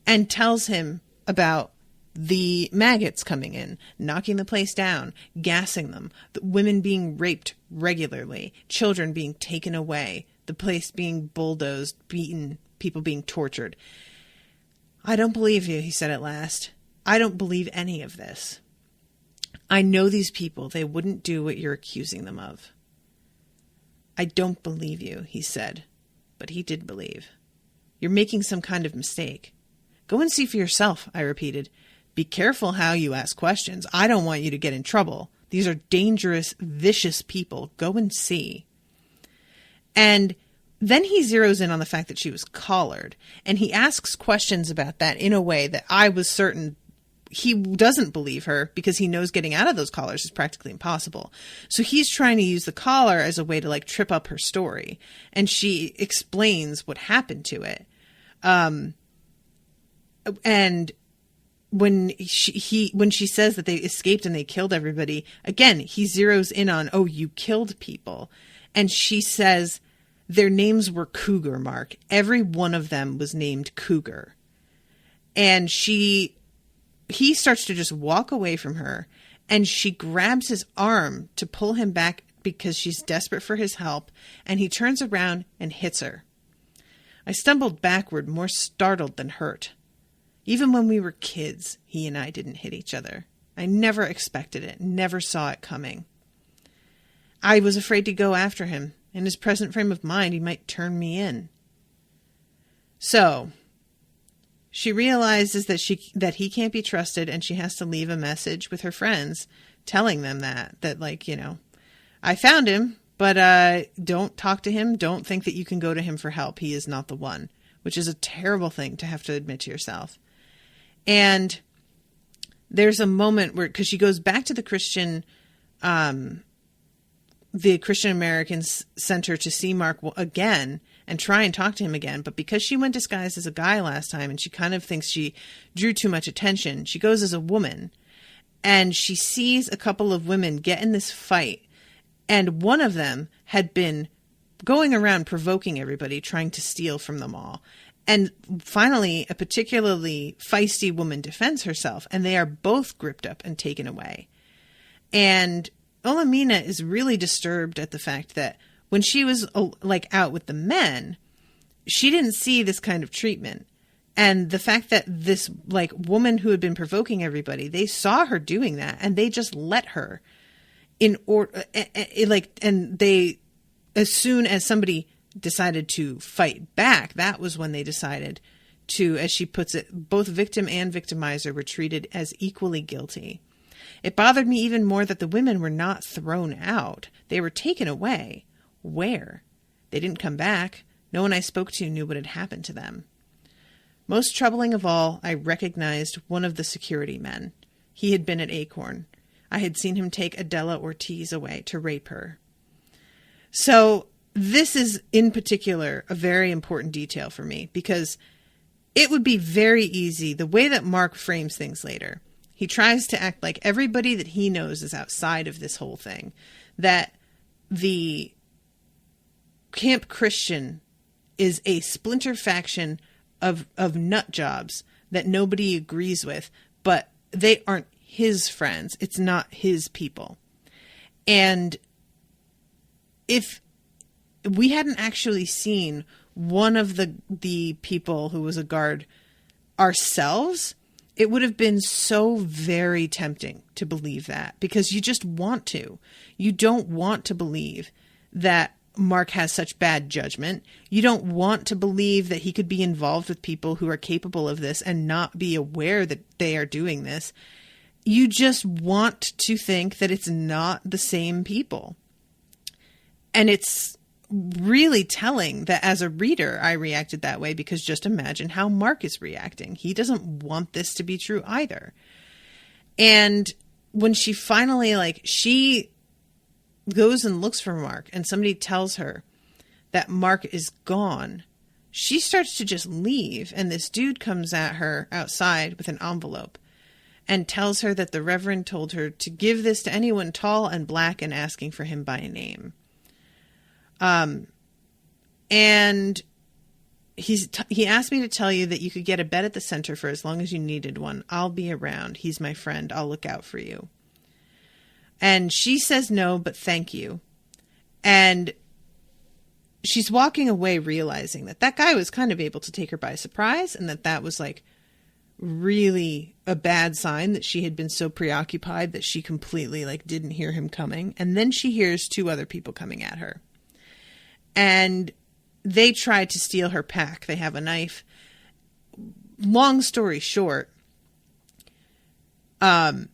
[SPEAKER 2] And tells him about the maggots coming in, knocking the place down, gassing them, the women being raped regularly, children being taken away, the place being bulldozed, beaten, people being tortured. I don't believe you, he said at last. I don't believe any of this. I know these people. They wouldn't do what you're accusing them of. I don't believe you, he said. But he did believe. You're making some kind of mistake. Go and see for yourself, I repeated. Be careful how you ask questions. I don't want you to get in trouble. These are dangerous, vicious people. Go and see. And then he zeroes in on the fact that she was collared. And he asks questions about that in a way that I was certain he doesn't believe her, because he knows getting out of those collars is practically impossible. So he's trying to use the collar as a way to trip up her story. And she explains what happened to it. And when she says that they escaped and they killed everybody, again, he zeroes in on, oh, you killed people. And she says their names were Cougar, Mark. Every one of them was named Cougar. And he starts to just walk away from her, and she grabs his arm to pull him back because she's desperate for his help, and he turns around and hits her. I stumbled backward, more startled than hurt. Even when we were kids, he and I didn't hit each other. I never expected it, never saw it coming. I was afraid to go after him. In his present frame of mind, he might turn me in. So she realizes that he can't be trusted, and she has to leave a message with her friends telling them that I found him, but don't talk to him. Don't think that you can go to him for help. He is not the one, which is a terrible thing to have to admit to yourself. And there's a moment where, because she goes back to the Christian American Center to see Mark again and try and talk to him again. But because she went disguised as a guy last time, and she kind of thinks she drew too much attention, she goes as a woman, and she sees a couple of women get in this fight. And one of them had been going around provoking everybody, trying to steal from them all. And finally, a particularly feisty woman defends herself, and they are both gripped up and taken away. And Olamina is really disturbed at the fact that when she was out with the men, she didn't see this kind of treatment. And the fact that this woman who had been provoking everybody, they saw her doing that, and they just let her and they, as soon as somebody decided to fight back, that was when they decided to, as she puts it, both victim and victimizer were treated as equally guilty. It bothered me even more that the women were not thrown out. They were taken away. Where? They didn't come back. No one I spoke to knew what had happened to them. Most troubling of all, I recognized one of the security men. He had been at Acorn. I had seen him take Adela Ortiz away to rape her. So this is, in particular, a very important detail for me, because it would be very easy, the way that Mark frames things later, He tries to act like everybody that he knows is outside of this whole thing. That the Camp Christian is a splinter faction of nut jobs that nobody agrees with, but they aren't his friends. It's not his people. And if we hadn't actually seen one of the people who was a guard ourselves, it would have been so very tempting to believe that, because you just want to. You don't want to believe that Mark has such bad judgment. You don't want to believe that he could be involved with people who are capable of this and not be aware that they are doing this. You just want to think that it's not the same people. And it's really telling that as a reader, I reacted that way, because just imagine how Mark is reacting. He doesn't want this to be true either. And when she finally, she goes and looks for Mark and somebody tells her that Mark is gone, she starts to just leave. And this dude comes at her outside with an envelope and tells her that the Reverend told her to give this to anyone tall and black and asking for him by name. And he asked me to tell you that you could get a bed at the center for as long as you needed one. I'll be around. He's my friend. I'll look out for you. And she says no, but thank you. And she's walking away realizing that guy was kind of able to take her by surprise, and that was really a bad sign, that she had been so preoccupied that she completely didn't hear him coming. And then she hears two other people coming at her. And they try to steal her pack. They have a knife. Long story short, let's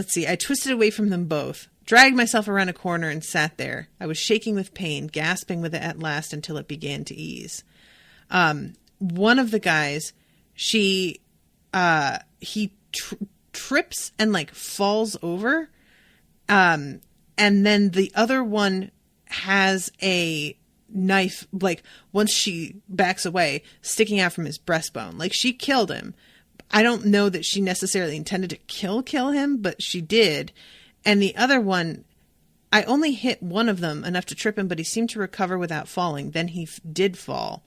[SPEAKER 2] see. I twisted away from them both, dragged myself around a corner, and sat there. I was shaking with pain, gasping with it at last until it began to ease. One of the guys, he trips and falls over. And then the other one has a knife, once she backs away, sticking out from his breastbone. She killed him. I don't know that she necessarily intended to kill him, but she did. And the other one, I only hit one of them enough to trip him, but he seemed to recover without falling. Then he did fall.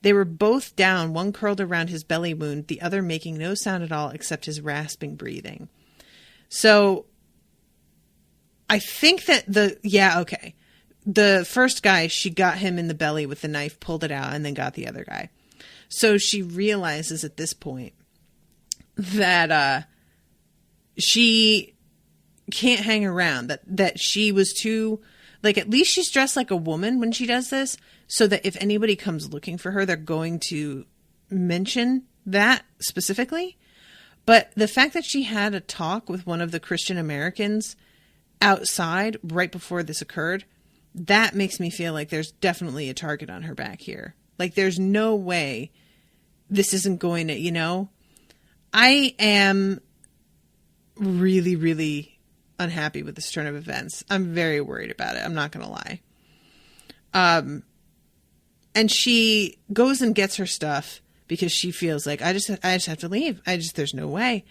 [SPEAKER 2] They were both down, one curled around his belly wound, the other making no sound at all except his rasping breathing. So I think that the first guy, she got him in the belly with the knife, pulled it out, and then got the other guy. So she realizes at this point that she can't hang around, that she was too, at least she's dressed like a woman when she does this, so that if anybody comes looking for her, they're going to mention that specifically. But the fact that she had a talk with one of the Christian Americans outside right before this occurred, that makes me feel like there's definitely a target on her back here. There's no way this isn't going to, I am really, really unhappy with this turn of events. I'm very worried about it. I'm not going to lie. And she goes and gets her stuff because she feels like, I just have to leave. There's no way.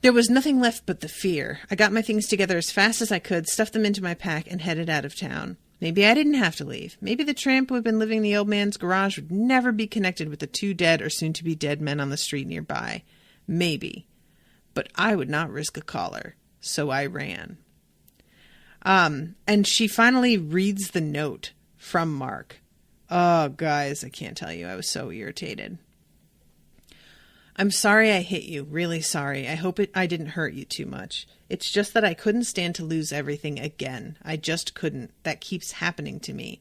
[SPEAKER 2] There was nothing left but the fear. I got my things together as fast as I could, stuffed them into my pack, and headed out of town. Maybe I didn't have to leave. Maybe the tramp who had been living in the old man's garage would never be connected with the two dead or soon-to-be dead men on the street nearby. Maybe. But I would not risk a collar, so I ran. And she finally reads the note from Mark. Oh, guys, I can't tell you. I was so irritated. I'm sorry I hit you. Really sorry. I hope I didn't hurt you too much. It's just that I couldn't stand to lose everything again. I just couldn't. That keeps happening to me.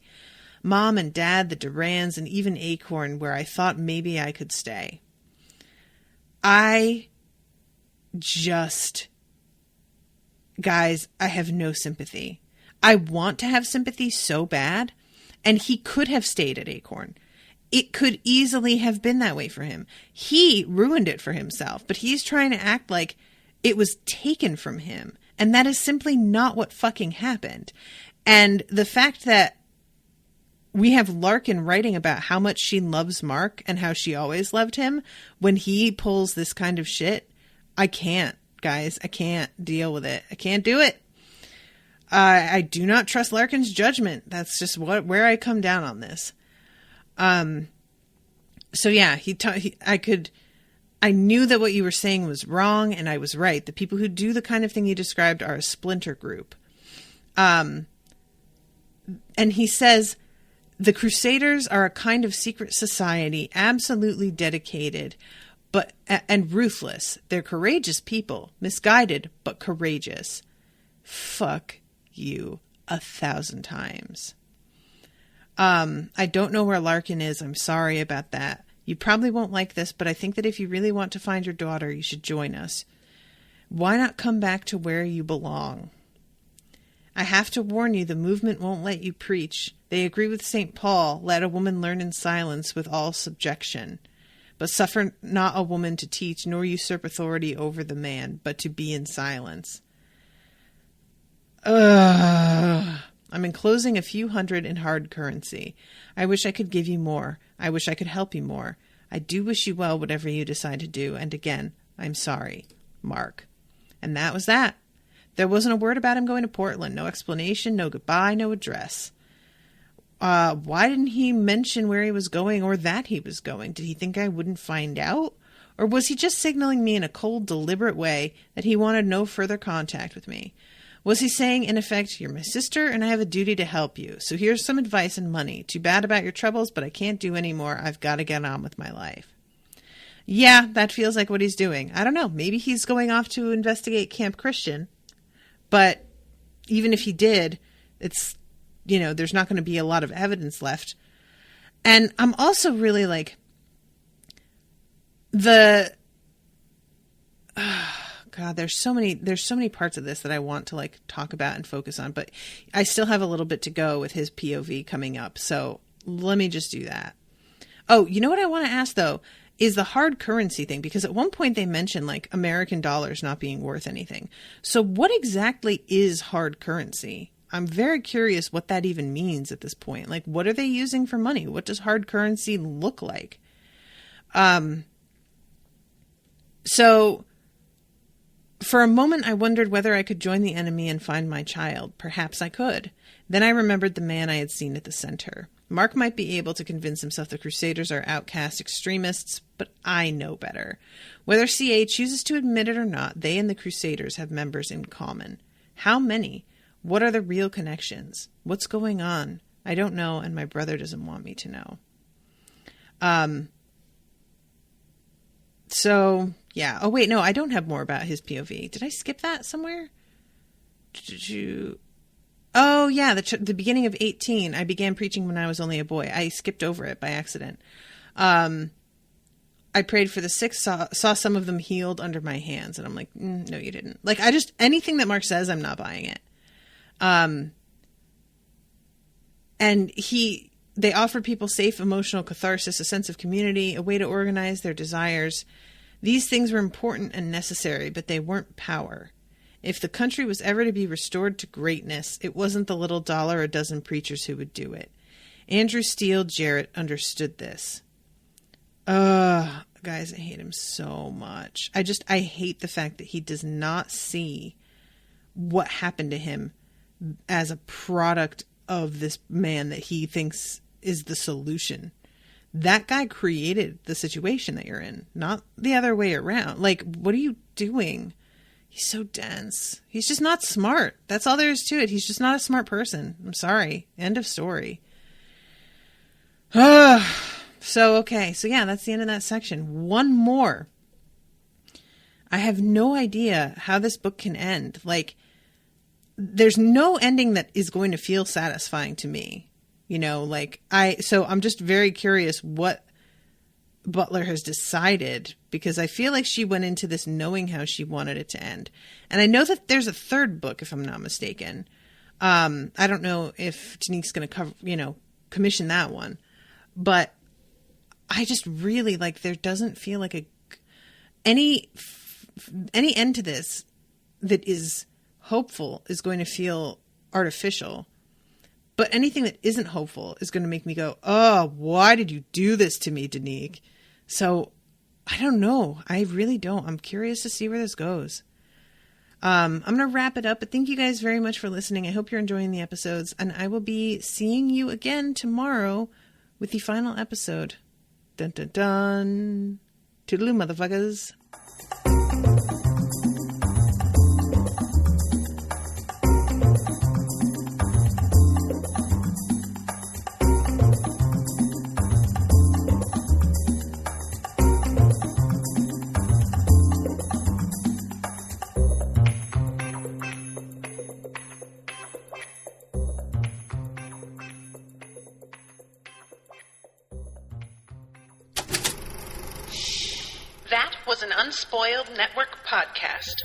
[SPEAKER 2] Mom and Dad, the Durans, and even Acorn, where I thought maybe I could stay. Guys, I have no sympathy. I want to have sympathy so bad, and he could have stayed at Acorn. It could easily have been that way for him. He ruined it for himself, but he's trying to act like it was taken from him. And that is simply not what fucking happened. And the fact that we have Larkin writing about how much she loves Mark and how she always loved him. When he pulls this kind of shit, I can't, guys. I can't deal with it. I can't do it. I do not trust Larkin's judgment. That's just where I come down on this. So yeah, I knew that what you were saying was wrong, and I was right. The people who do the kind of thing you described are a splinter group. And he says, the Crusaders are a kind of secret society, absolutely dedicated, and ruthless. They're courageous people, misguided, but courageous. Fuck you 1,000 times. I don't know where Larkin is. I'm sorry about that. You probably won't like this, but I think that if you really want to find your daughter, you should join us. Why not come back to where you belong? I have to warn you, the movement won't let you preach. They agree with St. Paul, let a woman learn in silence with all subjection. But suffer not a woman to teach, nor usurp authority over the man, but to be in silence. I'm enclosing a few hundred in hard currency. I wish I could give you more. I wish I could help you more. I do wish you well, whatever you decide to do. And again, I'm sorry, Mark. And that was that. There wasn't a word about him going to Portland. No explanation, no goodbye, no address. Why didn't he mention where he was going or that he was going? Did he think I wouldn't find out? Or was he just signaling me in a cold, deliberate way that he wanted no further contact with me? Was he saying, in effect, you're my sister and I have a duty to help you, so here's some advice and money. Too bad about your troubles, but I can't do any more. I've got to get on with my life. Yeah, that feels like what he's doing. I don't know. Maybe he's going off to investigate Camp Christian. But even if he did, it's, there's not going to be a lot of evidence left. And I'm also really like, God, there's so many parts of this that I want to like talk about and focus on, but I still have a little bit to go with his POV coming up. So let me just do that. Oh, you know what I want to ask though, is the hard currency thing, because at one point they mentioned like American dollars not being worth anything. So what exactly is hard currency? I'm very curious what that even means at this point. Like, what are they using for money? What does hard currency look like? So for a moment, I wondered whether I could join the enemy and find my child. Perhaps I could. Then I remembered the man I had seen at the center. Mark might be able to convince himself the Crusaders are outcast extremists, but I know better. Whether CA chooses to admit it or not, they and the Crusaders have members in common. How many? What are the real connections? What's going on? I don't know, and my brother doesn't want me to know. So, yeah. Oh, wait, no, I don't have more about his POV. Did I skip that somewhere? Oh, yeah, the beginning of 18. I began preaching when I was only a boy. I skipped over it by accident. I prayed for the sick, saw some of them healed under my hands. And I'm like, no, you didn't. Like, anything that Mark says, I'm not buying it. And they offered people safe emotional catharsis, a sense of community, a way to organize their desires. These things were important and necessary, but they weren't power. If the country was ever to be restored to greatness, it wasn't the little dollar a dozen preachers who would do it. Andrew Steele Jarrett understood this. Guys, I hate him so much. I hate the fact that he does not see what happened to him as a product of this man that he thinks is the solution. That guy created the situation that you're in, not the other way around. Like, what are you doing? He's so dense. He's just not smart. That's all there is to it. He's just not a smart person. I'm sorry. End of story. Okay. So yeah, that's the end of that section. One more. I have no idea how this book can end. Like, there's no ending that is going to feel satisfying to me. So I'm just very curious what Butler has decided, because I feel like she went into this knowing how she wanted it to end. And I know that there's a third book, if I'm not mistaken. I don't know if Danique's going to commission that one, but I just really there doesn't feel like any end to this that is hopeful is going to feel artificial. But anything that isn't hopeful is going to make me go, oh, why did you do this to me, Danique? So I don't know. I really don't. I'm curious to see where this goes. I'm going to wrap it up, but thank you guys very much for listening. I hope you're enjoying the episodes, and I will be seeing you again tomorrow with the final episode. Dun dun dun. Toodaloo, motherfuckers.
[SPEAKER 1] That was an Unspoiled Network podcast.